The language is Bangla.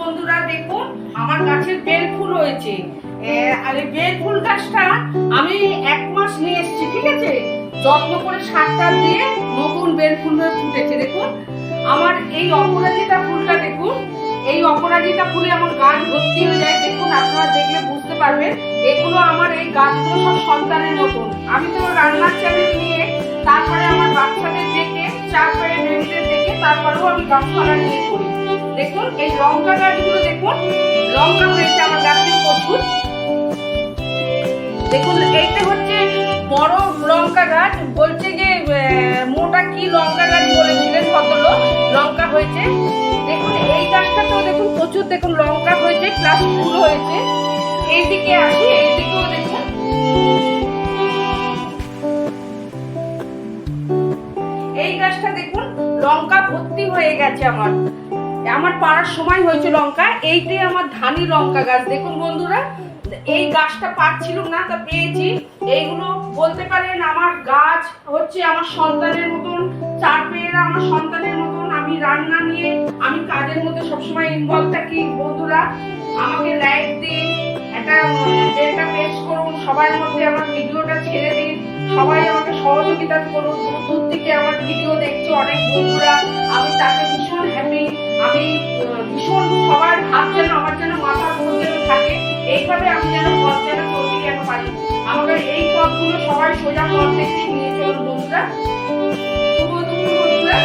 বন্ধুরা দেখুন আমার গাছের বেল ফুল হয়েছে। আর এই বেল ফুল গাছটা আমি 1 মাস নিয়ে এসেছি, ঠিক আছে, যত্ন করে সারটা দিয়ে নতুন বেল ফুল হয়ে ফুটেছে। দেখুন আমার এই অপরাজিতা ফুলটা, দেখুন এই অপরাজিতা ফুলে আমার গাছ ভর্তি হয়ে যায়। দেখুন আপনারা দেখলে বুঝতে পারবেন, এগুলো আমার এই গাছগুলো সব সন্তানের মতন। আমি তো রান্নার চ্যানেল নিয়ে তারপরে আমার বাচ্চাদের দেখে, 4 পায়ে বেবিদের দেখে তারপরেও আমি গাছপালা নিয়ে করি। দেখুন এই লঙ্কা গাছগুলো, দেখুন লঙ্কা হয়েছে আমার গাছে প্রচুর। দেখুন এইটা হচ্ছে বড় লঙ্কা গাছ, বলছে যে মোটা কি লঙ্কা গাছ বলেছিলেন ভদ্রলোক, লঙ্কা হয়েছে। দেখুন এই গাছটাতেও দেখুন প্রচুর, দেখুন লঙ্কা হয়েছে প্লাস ফুল হয়েছে। এইদিকে আসি, এইদিকেও দেখুন এই গাছটা দেখুন লঙ্কা ভর্তি হয়ে গেছে। আমার পাড়ার সময় হয়েছে লঙ্কা। এইটাই আমার ধানি লঙ্কা গাছ। দেখুন বন্ধুরা, এই গাছটা পাচ্ছিলাম না, তা পেয়েছি। এইগুলো বলতে পারেন আমার গাছ হচ্ছে আমার সন্তানের মতন, 4 পেয়েরা আমার সন্তানের মতন। আমি রান্না নিয়ে, আমি কাজের মধ্যে সবসময় ইনভলভ থাকি। বন্ধুরা আমাকে লাইক দিন, একটা বেলটা প্রেস করুন, সবার মধ্যে আমার ভিডিওটা ছেড়ে দিন, সবাই আমাকে সহযোগিতা করুন। দূর থেকে আমার ভিডিও দেখছে অনেক বন্ধুরা, আমি তাকে ভীষণ হ্যাপি। আমি ভীষণ সবার হাত যেন আমার যেন মাথার উপর যেন থাকে, এইভাবে আমি যেন পথ যেন চলতে যেন পারি। আমাদের এই পথগুলো সবাই সোজা পথ দেখে নিয়ে চলুন বন্ধুরা। শুভ দুপুর বন্ধুরা।